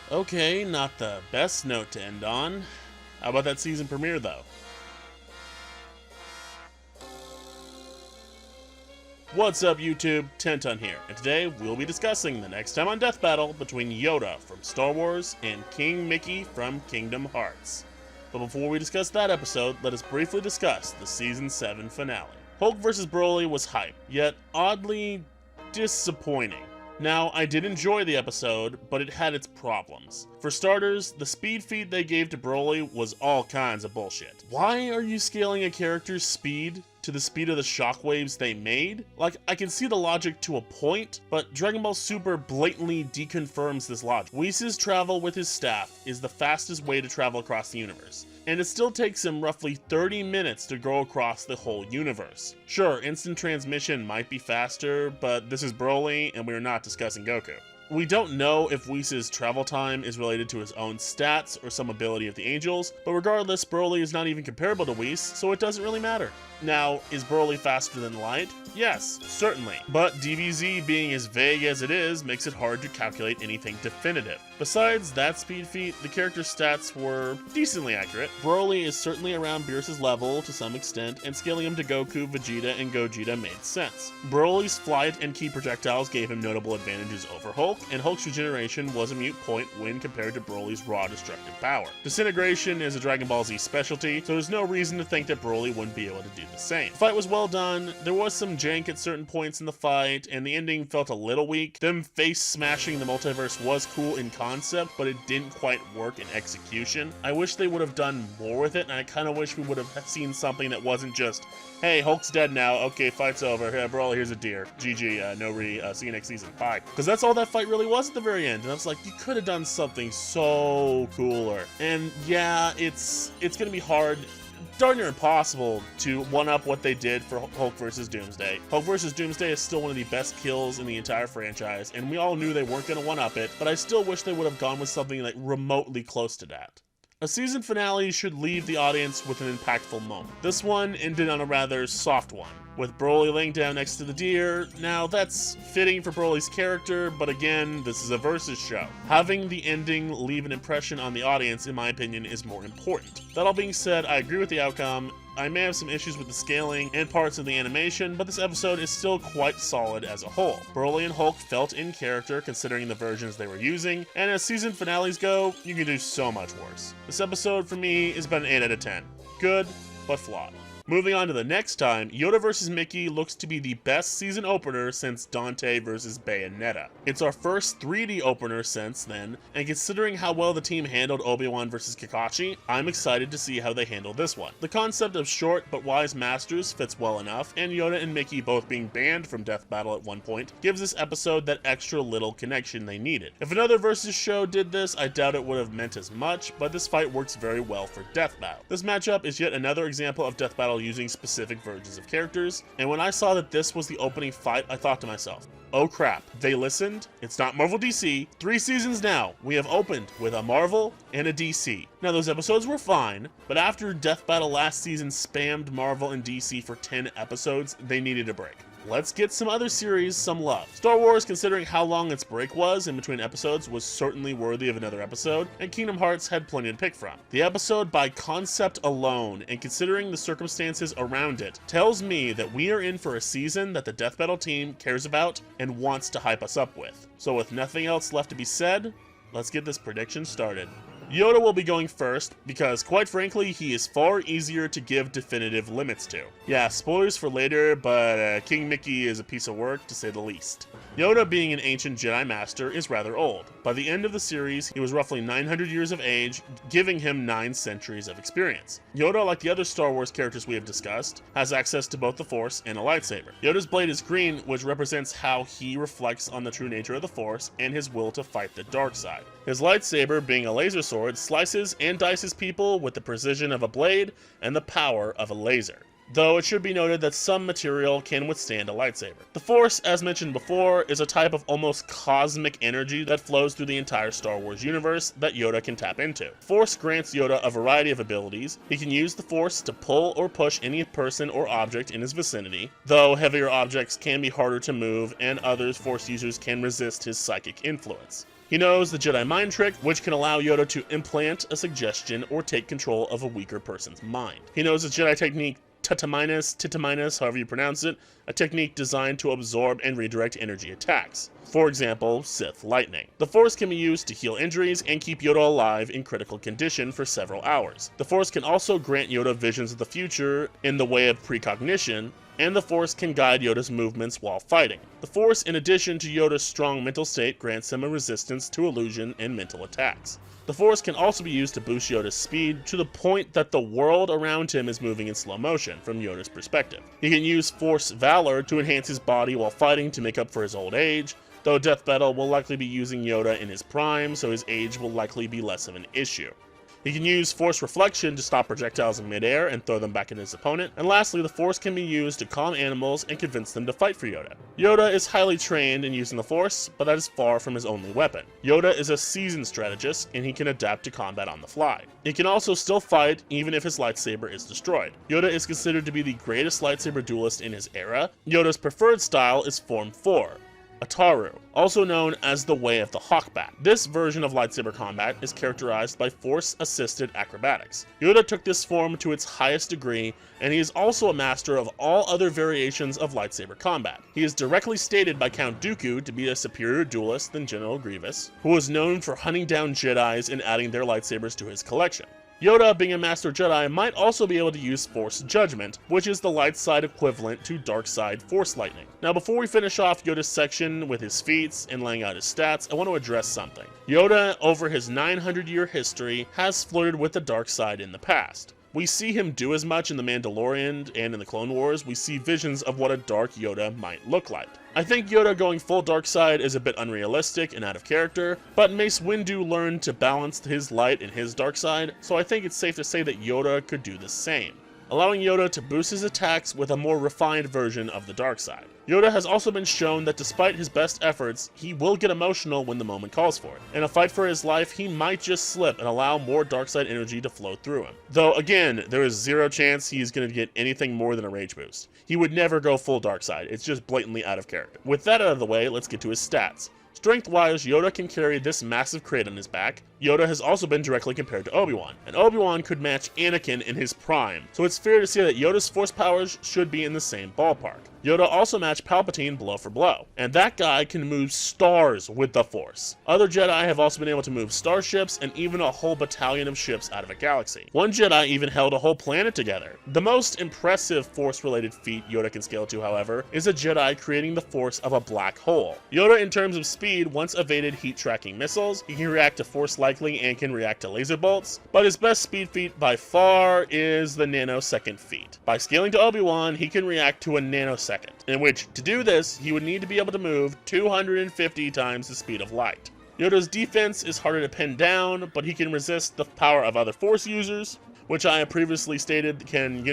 Okay, not the best note to end on. How about that season premiere, though? What's up, YouTube? Tenton here, and today we'll be discussing the next time on Death Battle between Yoda from Star Wars and King Mickey from Kingdom Hearts. But before we discuss that episode, let us briefly discuss the Season 7 finale. Hulk vs. Broly was hype, yet oddly disappointing. Now, I did enjoy the episode, but it had its problems. For starters, the speed feat they gave to Broly was all kinds of bullshit. Why are you scaling a character's speed to the speed of the shockwaves they made? Like, I can see the logic to a point, but Dragon Ball Super blatantly deconfirms this logic. Whis' travel with his staff is the fastest way to travel across the universe, and it still takes him roughly 30 minutes to go across the whole universe. Sure, instant transmission might be faster, but this is Broly, and we are not discussing Goku. We don't know if Whis' travel time is related to his own stats or some ability of the angels, but regardless, Broly is not even comparable to Whis, so it doesn't really matter. Now, is Burley faster than light? Yes, certainly. But DBZ being as vague as it is makes it hard to calculate anything definitive. Besides that speed feat, the character's stats were decently accurate. Broly is certainly around Beerus' level to some extent, and scaling him to Goku, Vegeta, and Gogeta made sense. Broly's flight and ki projectiles gave him notable advantages over Hulk, and Hulk's regeneration was a moot point when compared to Broly's raw destructive power. Disintegration is a Dragon Ball Z specialty, so there's no reason to think that Broly wouldn't be able to do the same. The fight was well done, there was some jank at certain points in the fight, and the ending felt a little weak. Them face smashing the multiverse was cool in concept, but it didn't quite work in execution. I wish they would have done more with it, and I kind of wish we would have seen something that wasn't just, hey, Hulk's dead now, okay, fight's over, hey, Broly, here's a deer, GG, see you next season, bye. Because that's all that fight really was at the very end, and I was like, you could have done something so cooler. And yeah, it's gonna be hard, darn near impossible to one-up what they did for Hulk vs. Doomsday. Hulk vs. Doomsday is still one of the best kills in the entire franchise, and we all knew they weren't going to one-up it, but I still wish they would have gone with something like remotely close to that. A season finale should leave the audience with an impactful moment. This one ended on a rather soft one, with Broly laying down next to the deer. Now, that's fitting for Broly's character, but again, this is a versus show. Having the ending leave an impression on the audience, in my opinion, is more important. That all being said, I agree with the outcome. I may have some issues with the scaling and parts of the animation, but this episode is still quite solid as a whole. Broly and Hulk felt in character considering the versions they were using, and as season finales go, you can do so much worse. This episode for me is about an 8 out of 10. Good, but flawed. Moving on to the next time, Yoda vs. Mickey looks to be the best season opener since Dante vs. Bayonetta. It's our first 3D opener since then, and considering how well the team handled Obi-Wan vs. Kakashi, I'm excited to see how they handle this one. The concept of short but wise masters fits well enough, and Yoda and Mickey both being banned from Death Battle at one point gives this episode that extra little connection they needed. If another versus show did this, I doubt it would have meant as much, but this fight works very well for Death Battle. This matchup is yet another example of Death Battle using specific versions of characters, and when I saw that this was the opening fight, I thought to myself, oh crap, they listened? It's not Marvel DC. 3 seasons now, we have opened with a Marvel and a DC. Now those episodes were fine, but after Death Battle last season spammed Marvel and DC for 10 episodes, they needed a break. Let's get some other series some love. Star Wars, considering how long its break was in between episodes, was certainly worthy of another episode, and Kingdom Hearts had plenty to pick from. The episode, by concept alone, and considering the circumstances around it, tells me that we are in for a season that the Death Battle team cares about and wants to hype us up with. So with nothing else left to be said, let's get this prediction started. Yoda will be going first, because quite frankly, he is far easier to give definitive limits to. Yeah, spoilers for later, but King Mickey is a piece of work, to say the least. Yoda, being an ancient Jedi Master, is rather old. By the end of the series, he was roughly 900 years of age, giving him 9 centuries of experience. Yoda, like the other Star Wars characters we have discussed, has access to both the Force and a lightsaber. Yoda's blade is green, which represents how he reflects on the true nature of the Force and his will to fight the dark side. His lightsaber, being a laser sword, slices and dices people with the precision of a blade and the power of a laser. though it should be noted that some material can withstand a lightsaber. The Force, as mentioned before, is a type of almost cosmic energy that flows through the entire Star Wars universe that Yoda can tap into. Force grants Yoda a variety of abilities. He can use the Force to pull or push any person or object in his vicinity, though heavier objects can be harder to move and others Force users can resist his psychic influence. He knows the Jedi mind trick, which can allow Yoda to implant a suggestion or take control of a weaker person's mind. He knows the Jedi technique Titaminus, however you pronounce it, a technique designed to absorb and redirect energy attacks. For example, Sith lightning. The Force can be used to heal injuries and keep Yoda alive in critical condition for several hours. The Force can also grant Yoda visions of the future in the way of precognition, and the Force can guide Yoda's movements while fighting. The Force, in addition to Yoda's strong mental state, grants him a resistance to illusion and mental attacks. The Force can also be used to boost Yoda's speed to the point that the world around him is moving in slow motion from Yoda's perspective. He can use Force Valor to enhance his body while fighting to make up for his old age, though Death Battle will likely be using Yoda in his prime, so his age will likely be less of an issue. He can use Force Reflection to stop projectiles in midair and throw them back at his opponent. And lastly, the Force can be used to calm animals and convince them to fight for Yoda. Yoda is highly trained in using the Force, but that is far from his only weapon. Yoda is a seasoned strategist, and he can adapt to combat on the fly. He can also still fight, even if his lightsaber is destroyed. Yoda is considered to be the greatest lightsaber duelist in his era. Yoda's preferred style is Form 4. Ataru, also known as the Way of the Hawkbat. This version of lightsaber combat is characterized by Force-assisted acrobatics. Yoda took this form to its highest degree, and he is also a master of all other variations of lightsaber combat. He is directly stated by Count Dooku to be a superior duelist than General Grievous, who was known for hunting down Jedis and adding their lightsabers to his collection. Yoda, being a Master Jedi, might also be able to use Force Judgment, which is the light side equivalent to dark side Force Lightning. Now, before we finish off Yoda's section with his feats and laying out his stats, I want to address something. Yoda, over his 900-year history, has flirted with the dark side in the past. We see him do as much in The Mandalorian and in the Clone Wars. We see visions of what a dark Yoda might look like. I think Yoda going full dark side is a bit unrealistic and out of character, but Mace Windu learned to balance his light and his dark side, so I think it's safe to say that Yoda could do the same, allowing Yoda to boost his attacks with a more refined version of the dark side. Yoda has also been shown that despite his best efforts, he will get emotional when the moment calls for it. In a fight for his life, he might just slip and allow more dark side energy to flow through him. Though again, there is zero chance he's going to get anything more than a rage boost. He would never go full dark side, it's just blatantly out of character. With that out of the way, let's get to his stats. Strength-wise, Yoda can carry this massive crate on his back. Yoda has also been directly compared to Obi-Wan, and Obi-Wan could match Anakin in his prime, so it's fair to say that Yoda's force powers should be in the same ballpark. Yoda also matched Palpatine blow for blow, and that guy can move stars with the Force. Other Jedi have also been able to move starships and even a whole battalion of ships out of a galaxy. One Jedi even held a whole planet together. The most impressive Force-related feat Yoda can scale to, however, is a Jedi creating the Force of a black hole. Yoda, in terms of speed, once evaded heat-tracking missiles. He can react to Force Lightning and can react to laser bolts, but his best speed feat by far is the nanosecond feat. By scaling to Obi-Wan, he can react to a nanosecond, in which, to do this, he would need to be able to move 250 times the speed of light. Yoda's defense is harder to pin down, but he can resist the power of other Force users, which I have previously stated can,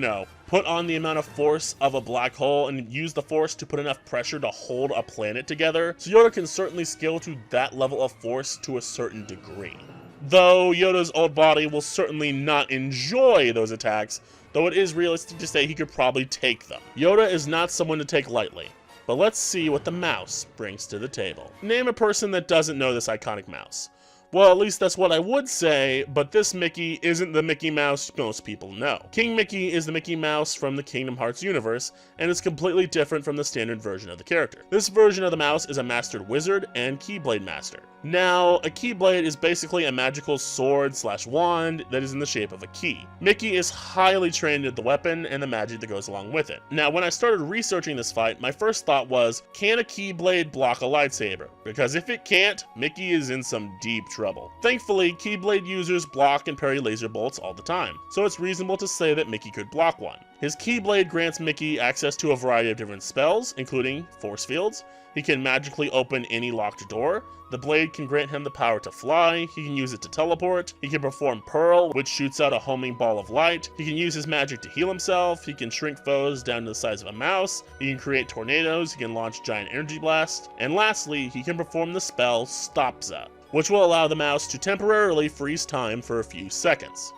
put on the amount of force of a black hole and use the Force to put enough pressure to hold a planet together. So Yoda can certainly scale to that level of force to a certain degree. Though Yoda's old body will certainly not enjoy those attacks, though it is realistic to say he could probably take them. Yoda is not someone to take lightly, but let's see what the mouse brings to the table. Name a person that doesn't know this iconic mouse. Well, at least that's what I would say, but this Mickey isn't the Mickey Mouse most people know. King Mickey is the Mickey Mouse from the Kingdom Hearts universe, and is completely different from the standard version of the character. This version of the mouse is a mastered wizard and Keyblade master. Now, a Keyblade is basically a magical sword/wand that is in the shape of a key. Mickey is highly trained at the weapon and the magic that goes along with it. Now, when I started researching this fight, my first thought was, can a Keyblade block a lightsaber? Because if it can't, Mickey is in some deep trouble. Thankfully, Keyblade users block and parry laser bolts all the time, so it's reasonable to say that Mickey could block one. His Keyblade grants Mickey access to a variety of different spells, including force fields. He can magically open any locked door. The blade can grant him the power to fly. He can use it to teleport. He can perform Pearl, which shoots out a homing ball of light. He can use his magic to heal himself. He can shrink foes down to the size of a mouse. He can create tornadoes. He can launch giant energy blasts. And lastly, he can perform the spell Stopza, which will allow the mouse to temporarily freeze time for a few seconds.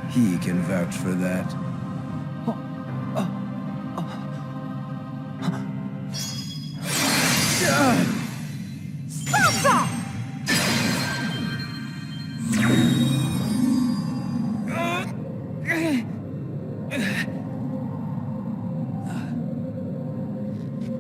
He can vouch for that. Stopza!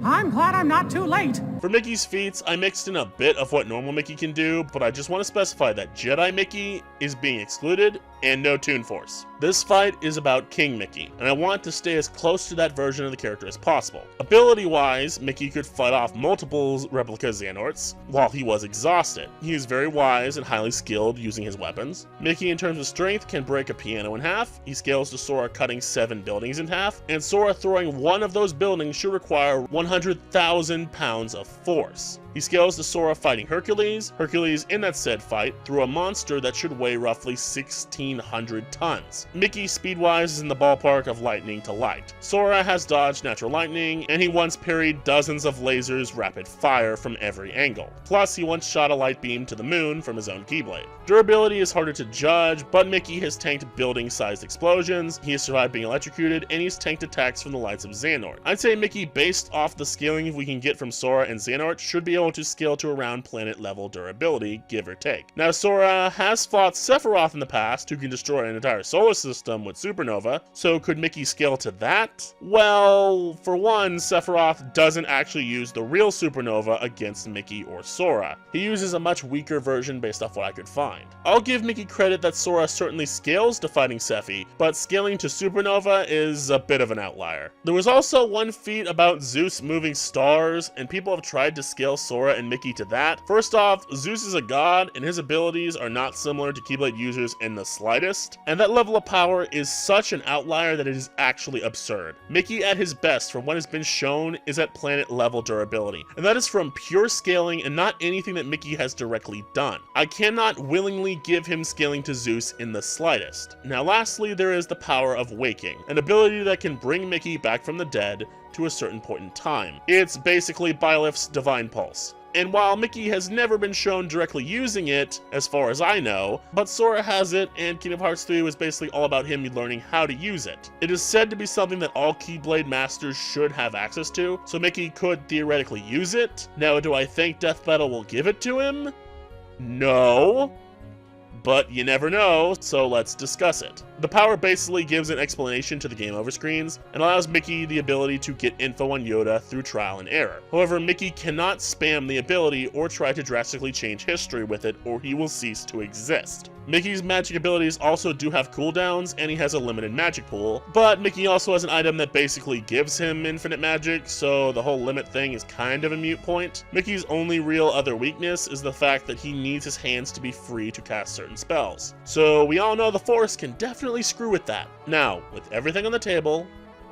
I'm glad I'm not too late. For Mickey's feats, I mixed in a bit of what normal Mickey can do, but I just want to specify that Jedi Mickey is being excluded and no Toon Force. This fight is about King Mickey, and I want to stay as close to that version of the character as possible. Ability-wise, Mickey could fight off multiple replica Xehanorts while he was exhausted. He is very wise and highly skilled using his weapons. Mickey, in terms of strength, can break a piano in half. He scales to Sora cutting 7 buildings in half, and Sora throwing one of those buildings should require 100,000 pounds of force. He scales to Sora fighting Hercules. Hercules, in that said fight, threw a monster that should weigh roughly 1,600 tons. Mickey, speed-wise, is in the ballpark of lightning to light. Sora has dodged natural lightning, and he once parried dozens of lasers rapid fire from every angle. Plus, he once shot a light beam to the moon from his own Keyblade. Durability is harder to judge, but Mickey has tanked building-sized explosions, he has survived being electrocuted, and he's tanked attacks from the likes of Xehanort. I'd say Mickey, based off the scaling we can get from Sora and Xehanort, should be able to scale to around planet-level durability, give or take. Now, Sora has fought Sephiroth in the past, who can destroy an entire solar system with Supernova, so could Mickey scale to that? Well, for one, Sephiroth doesn't actually use the real Supernova against Mickey or Sora. He uses a much weaker version based off what I could find. I'll give Mickey credit that Sora certainly scales to fighting Sephi, but scaling to Supernova is a bit of an outlier. There was also one feat about Zeus moving stars, and people have tried to scale Sora and Mickey to that. First off, Zeus is a god, and his abilities are not similar to Keyblade users in the slightest, and that level of power is such an outlier that it is actually absurd. Mickey at his best, from what has been shown, is at planet level durability, and that is from pure scaling and not anything that Mickey has directly done. I cannot willingly give him scaling to Zeus in the slightest. Now lastly, there is the power of waking, an ability that can bring Mickey back from the dead to a certain point in time. It's basically Byleth's Divine Pulse. And while Mickey has never been shown directly using it, as far as I know, but Sora has it, and Kingdom Hearts 3 was basically all about him learning how to use it. It is said to be something that all Keyblade masters should have access to, so Mickey could theoretically use it. Now, do I think Death Battle will give it to him? No. But you never know, so let's discuss it. The power basically gives an explanation to the game over screens and allows Mickey the ability to get info on Yoda through trial and error. However, Mickey cannot spam the ability or try to drastically change history with it, or he will cease to exist. Mickey's magic abilities also do have cooldowns, and he has a limited magic pool, but Mickey also has an item that basically gives him infinite magic, so the whole limit thing is kind of a moot point. Mickey's only real other weakness is the fact that he needs his hands to be free to cast certain spells. So we all know the Force can definitely screw with that. Now, with everything on the table,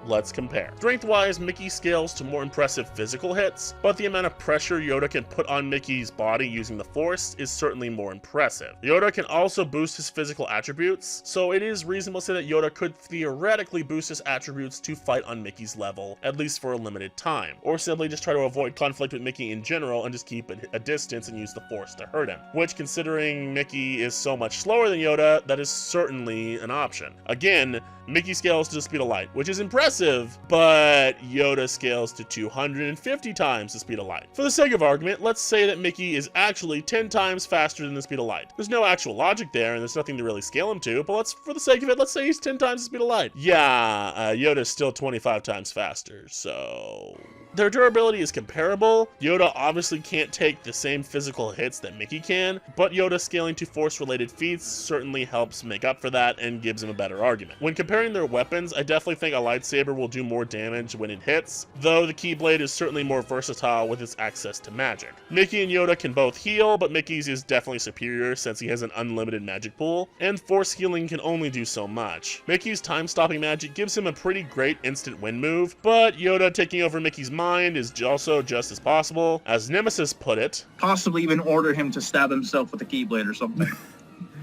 let's compare. Strength-wise, Mickey scales to more impressive physical hits, but the amount of pressure Yoda can put on Mickey's body using the Force is certainly more impressive. Yoda can also boost his physical attributes, so it is reasonable to say that Yoda could theoretically boost his attributes to fight on Mickey's level, at least for a limited time, or simply just try to avoid conflict with Mickey in general and just keep a distance and use the Force to hurt him, which, considering Mickey is so much slower than Yoda, that is certainly an option. Again, Mickey scales to the speed of light, which is impressive, but Yoda scales to 250 times the speed of light. For the sake of argument, let's say that Mickey is actually 10 times faster than the speed of light. There's no actual logic there, and there's nothing to really scale him to, but for the sake of it, let's say he's 10 times the speed of light. Yeah, Yoda's still 25 times faster, so Their durability is comparable. Yoda obviously can't take the same physical hits that Mickey can, but Yoda scaling to force-related feats certainly helps make up for that and gives him a better argument. When comparing their weapons, I definitely think a lightsaber will do more damage when it hits, though the Keyblade is certainly more versatile with its access to magic. Mickey and Yoda can both heal, but Mickey's is definitely superior since he has an unlimited magic pool, and force healing can only do so much. Mickey's time-stopping magic gives him a pretty great instant win move, but Yoda taking over Mickey's mind is also just as possible. As Nemesis put it, possibly even order him to stab himself with a Keyblade or something.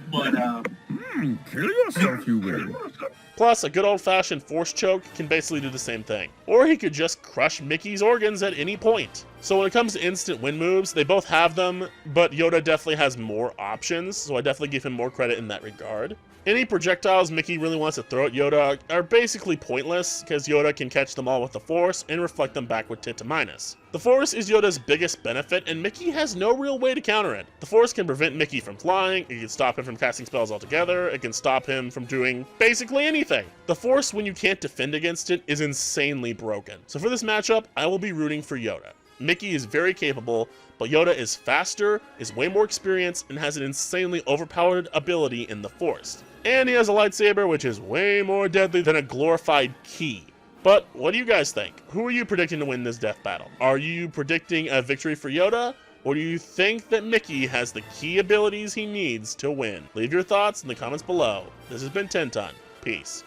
But, Kill yourself, you will. plus a good old-fashioned force choke can basically do the same thing. Or he could just crush Mickey's organs at any point. So when it comes to instant win moves, they both have them, but Yoda definitely has more options, so I definitely give him more credit in that regard. Any projectiles Mickey really wants to throw at Yoda are basically pointless, because Yoda can catch them all with the Force and reflect them back with Tinta-minus. The Force is Yoda's biggest benefit, and Mickey has no real way to counter it. The Force can prevent Mickey from flying, it can stop him from casting spells altogether, it can stop him from doing basically anything. The Force, when you can't defend against it, is insanely broken. So for this matchup, I will be rooting for Yoda. Mickey is very capable, but Yoda is faster, is way more experienced, and has an insanely overpowered ability in the Force. And he has a lightsaber which is way more deadly than a glorified key. But what do you guys think? Who are you predicting to win this death battle? Are you predicting a victory for Yoda? Or do you think that Mickey has the key abilities he needs to win? Leave your thoughts in the comments below. This has been Tenton. Peace.